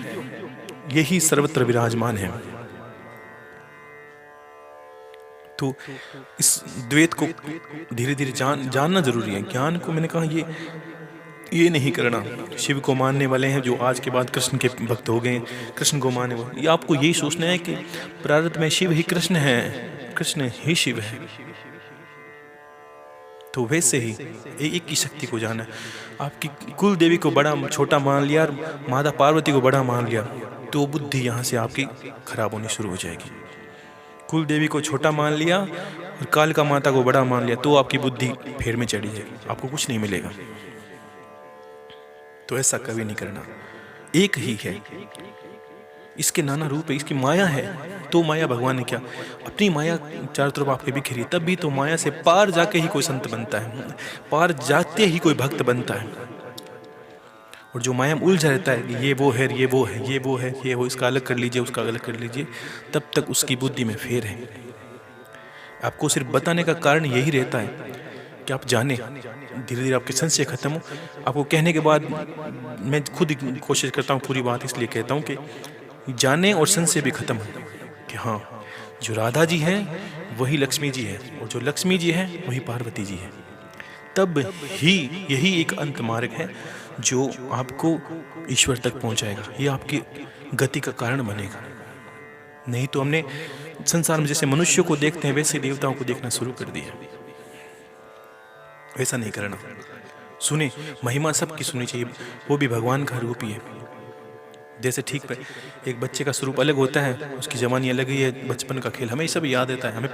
Speaker 1: यही सर्वत्र विराजमान है। तो इस द्वैत को धीरे धीरे जानना जरूरी है। ज्ञान को मैंने कहा ये नहीं करना। शिव को मानने वाले हैं जो आज के बाद कृष्ण के भक्त हो गए, कृष्ण को मानने वाले, ये आपको यही सोचना है कि प्रारब्ध में शिव ही कृष्ण है, कृष्ण ही शिव है। तो वैसे ही एक की शक्ति को जाना है। आपकी कुल देवी को बड़ा छोटा मान लिया, माता पार्वती को बड़ा मान लिया, तो बुद्धि यहाँ से आपकी खराब होनी शुरू हो जाएगी। कुल देवी को छोटा मान लिया और कालिका माता को बड़ा मान लिया, तो आपकी बुद्धि फेर में चढ़ी जाएगी, आपको कुछ नहीं मिलेगा। तो ऐसा कभी नहीं करना। एक ही है, इसके नाना रूप है, इसकी माया है। तो माया भगवान ने क्या, अपनी माया चारों तरफ आपके बिखरी, तब भी तो माया से पार जाके ही कोई संत बनता है, पार जाते ही कोई भक्त बनता है। और जो माया में उलझा रहता है कि ये वो है, ये वो है, ये वो है, ये वो, इसका अलग कर लीजिए, उसका अलग कर लीजिए, तब तक उसकी बुद्धि में फेर है। आपको सिर्फ बताने का कारण यही रहता है कि आप जाने, धीरे धीरे आपके संशय खत्म हो। आपको कहने के बाद मैं खुद ही कोशिश करता हूँ, पूरी बात इसलिए कहता हूँ कि जाने और संशय भी खत्म हो कि हाँ, जो राधा जी हैं वही लक्ष्मी जी है, और जो लक्ष्मी जी है वही पार्वती जी है। तब ही यही एक अंत मार्ग है जो आपको ईश्वर तक पहुँचाएगा, ये आपकी गति का कारण बनेगा। नहीं तो हमने संसार में जैसे मनुष्यों को देखते हैं वैसे देवताओं को देखना शुरू कर दिया। ऐसा नहीं करना। सुने, महिमा सबकी सुननी चाहिए, वो भी भगवान का रूप ही है। जैसे ठीक पे एक बच्चे का स्वरूप अलग होता है, उसकी जवानी अलग ही है, बचपन का खेल हमें सब याद रहता है। हमें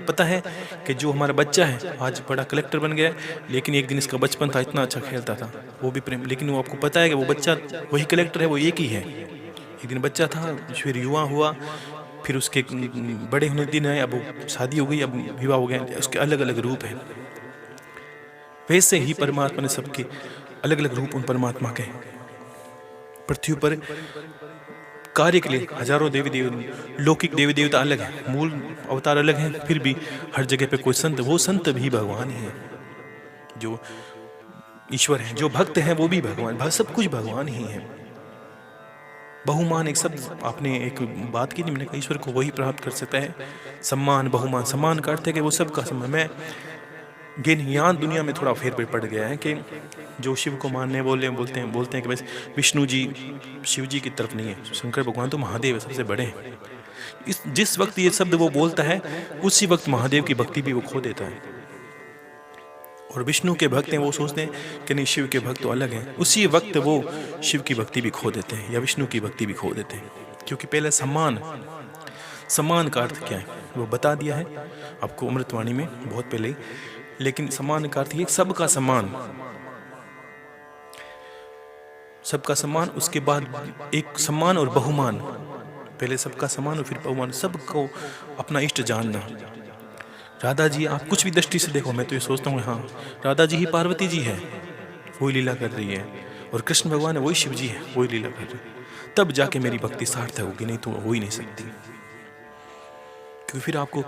Speaker 1: पता है कि जो हमारा बच्चा है आज बड़ा कलेक्टर बन गया, लेकिन एक दिन इसका बचपन था, इतना अच्छा खेलता था, वो भी प्रेम, लेकिन वो आपको पता है कि वो बच्चा वही कलेक्टर है, वो एक ही है। एक दिन बच्चा था, फिर युवा हुआ, फिर उसके बड़े होने दिन आए, अब शादी हो गई, अब विवाह हो गया, उसके अलग अलग रूप है। वैसे ही परमात्मा ने सबके अलग अलग रूप उन परमात्मा के पृथ्वी पर कार्य के लिए हजारों देवी देवता, लौकिक देवी देवता अलग है, मूल अवतार अलग हैं, फिर भी हर जगह पे कोई संत, वो संत भी भगवान ही है, जो ईश्वर है। जो भक्त हैं वो भी भगवान, सब कुछ भगवान ही है। बहुमान एक शब्द आपने एक बात की थी, मैंने कहा ईश्वर को वही प्राप्त कर सकता है। सम्मान, बहुमान, सम्मान का अर्थ है कि वो सबका सम्मान। मैं यहाँ दुनिया में थोड़ा फेर पड़ गया है कि जो शिव को मानने बोलते हैं कि बस विष्णु जी शिव जी की तरफ नहीं है, शंकर भगवान तो महादेव है, सबसे बड़े हैं। जिस वक्त ये शब्द वो बोलता है उसी वक्त महादेव की भक्ति भी वो खो देता है। और विष्णु के भक्त हैं, वो सोचते हैं कि नहीं शिव के भक्त तो अलग हैं, उसी वक्त वो शिव की भक्ति भी खो देते हैं या विष्णु की भक्ति भी खो देते हैं। क्योंकि पहले सम्मान का अर्थ क्या है वो बता दिया है आपको अमृतवाणी में बहुत पहले ही। लेकिन सम्मान का अर्थ ये सबका सम्मान, उसके बाद एक सम्मान और बहुमान, पहले सबका सम्मान और फिर बहुमान, सबको अपना इष्ट जानना। राधा जी आप कुछ भी दृष्टि से देखो, मैं तो ये सोचता हूँ हाँ राधा जी ही पार्वती जी है, वही लीला कर रही है, और कृष्ण भगवान है वही शिव जी है, वही लीला कर रहे हैं, तब जाके मेरी भक्ति सार्थक होगी, नहीं तो हो ही नहीं सकती। क्योंकि फिर आपको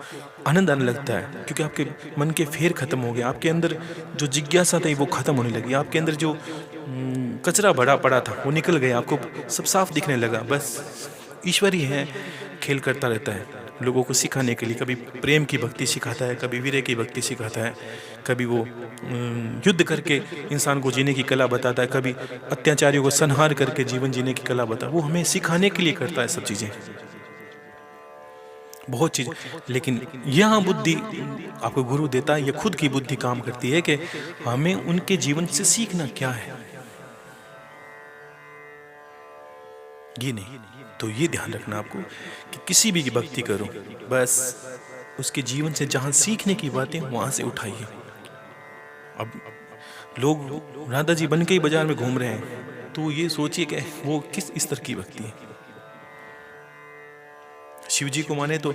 Speaker 1: आनंद आने लगता है, क्योंकि आपके मन के फेर खत्म हो गए, आपके अंदर जो जिज्ञासा थी वो खत्म होने लगी, आपके अंदर जो कचरा भरा पड़ा था वो निकल गया, आपको सब साफ दिखने लगा, बस ईश्वर ही है, खेल करता रहता है। लोगों को सिखाने के लिए। कभी प्रेम की भक्ति सिखाता है, कभी वीर्य की भक्ति सिखाता है, कभी वो युद्ध करके इंसान को जीने की कला बताता है, कभी अत्याचारियों को संहार करके जीवन जीने की कला बताता है। वो हमें सिखाने के लिए करता है सब चीज़ें, बहुत चीज़। लेकिन यहाँ बुद्धि आपको गुरु देता है, ये खुद की बुद्धि काम करती है कि हमें उनके जीवन से सीखना क्या है, ये नहीं। तो ये ध्यान रखना आपको कि किसी भी की भक्ति करो, बस उसके जीवन से जहाँ सीखने की बातें वहाँ से उठाइए। अब लोग राधा जी बन के ही बाजार में घूम रहे हैं, तो ये सोचिए कि वो किस स्तर की भक्ति है। शिव जी को माने तो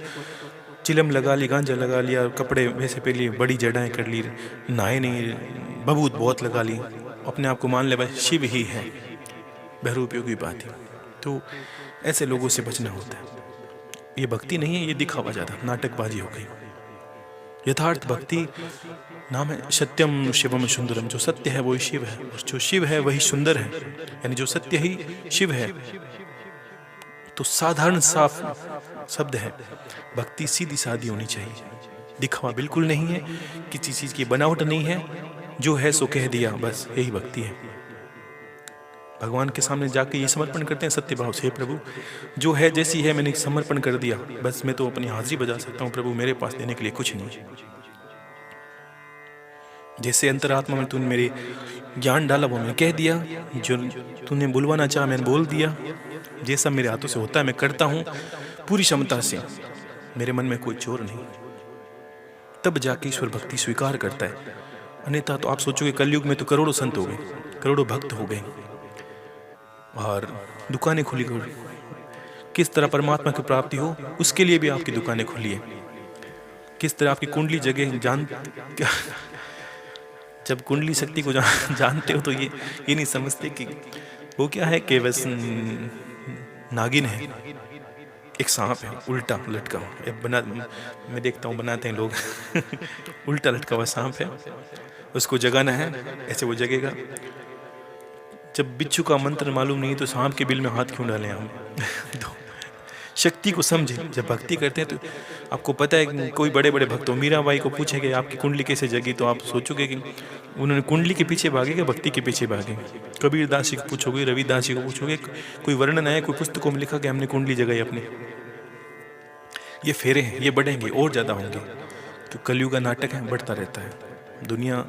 Speaker 1: चिलम लगा ली, गांजा लगा लिया, कपड़े वैसे पहन लिए, बड़ी जड़ाएं कर ली, नहाए नहीं, बबूत बहुत लगा ली, अपने आप को मान ले बस शिव ही है, बहरूपयोगी बात है। तो ऐसे लोगों से बचना होता है। ये भक्ति नहीं है, ये दिखावा ज़्यादा, नाटकबाजी हो गई। यथार्थ भक्ति नाम है सत्यम शिवम सुंदरम, जो सत्य है वही शिव है, और जो शिव है वही सुंदर है, यानी जो सत्य ही शिव है। तो साधारण साफ शब्द है, भक्ति सीधी सादी होनी चाहिए, दिखावा बिल्कुल नहीं है, किसी चीज़ की बनावट नहीं है, जो है सो कह दिया, बस यही भक्ति है। भगवान के सामने जाके ये समर्पण करते हैं सत्य भाव से, हे प्रभु जो है जैसी है मैंने समर्पण कर दिया, बस मैं तो अपनी हाजिरी बजा सकता हूँ प्रभु, मेरे पास देने के लिए कुछ नहीं। जैसे अंतरात्मा में तूने मेरे ज्ञान डाला वो मैंने कह दिया, जो तूने बुलवाना चाहा मैंने बोल दिया, जैसा मेरे हाथों से होता है मैं करता हूँ पूरी क्षमता से, मेरे मन में कोई चोर नहीं। तब जाके ईश्वर भक्ति स्वीकार करता है। अन्यथा तो आप सोचोगे कलयुग में तो करोड़ों संत हो गए, करोड़ों भक्त हो गए और दुकानें खुली गई। किस तरह परमात्मा की प्राप्ति हो उसके लिए भी आपकी दुकानें खुली है। किस तरह आपकी कुंडली जगह जब कुंडली शक्ति को जानते हो तो ये नहीं समझते कि वो क्या है कि बस नागिन है, एक सांप है उल्टा लटका बना, मैं देखता हूँ बनाते हैं लोग उल्टा लटका हुआ सांप है, उसको जगाना है, ऐसे वो जगेगा। जब बिच्छू का मंत्र मालूम नहीं तो सांप के बिल में हाथ क्यों डालें हम तो शक्ति को समझे। जब भक्ति करते हैं तो आपको पता है कि कोई बड़े बड़े भक्त हो, मीराबाई को पूछेंगे आपकी कुंडली कैसे जगी, तो आप सोचोगे कि उन्होंने कुंडली के पीछे भागे कि भक्ति के पीछे भागे। कबीरदास जी को पूछोगे, रविदास जी को पूछोगे, कोई वर्णन है कोई पुस्तकों में लिखा कि हमने कुंडली जगाई अपनी। ये फेरे हैं, ये बढ़ेंगे और ज़्यादा होंगे, तो कलयुग का नाटक है, बढ़ता रहता है। दुनिया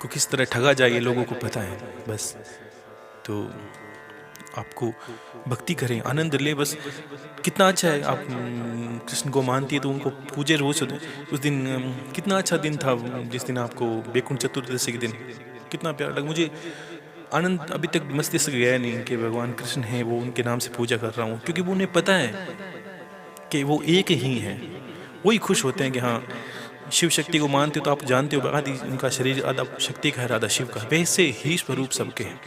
Speaker 1: को किस तरह ठगा जाए ये लोगों को पता है बस। तो आपको भक्ति करें, आनंद ले, बस कितना अच्छा है। आप कृष्ण को मानती है तो उनको पूजे रोज। उस दिन कितना अच्छा दिन था जिस दिन आपको बैकुंठ चतुर्दशी के दिन कितना प्यारा लगा। मुझे आनंद अभी तक मस्तिष्क गया नहीं कि भगवान कृष्ण है वो उनके नाम से पूजा कर रहा हूँ, क्योंकि वो उन्हें पता है कि वो एक ही है। वही खुश होते हैं कि हाँ शिव शक्ति को मानते हो तो आप जानते हो आदि उनका शरीर आधा शक्ति का है, आधा शिव का, वैसे ही स्वरूप सबके हैं।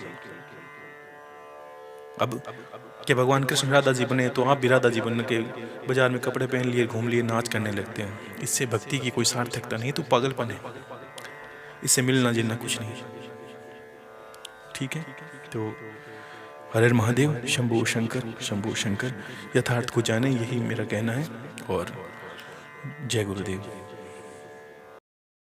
Speaker 1: अब क्या भगवान कृष्ण राधा जी बने तो आप भी राधा जी बन के बाजार में कपड़े पहन लिए घूम लिए नाच करने लगते हैं। इससे भक्ति की कोई सार्थकता नहीं, तो पागलपन है, इससे मिलना जिलना कुछ नहीं। ठीक है, तो हर हर महादेव, शंभू शंकर, यथार्थ को जाने, यही मेरा कहना है। और जय गुरुदेव।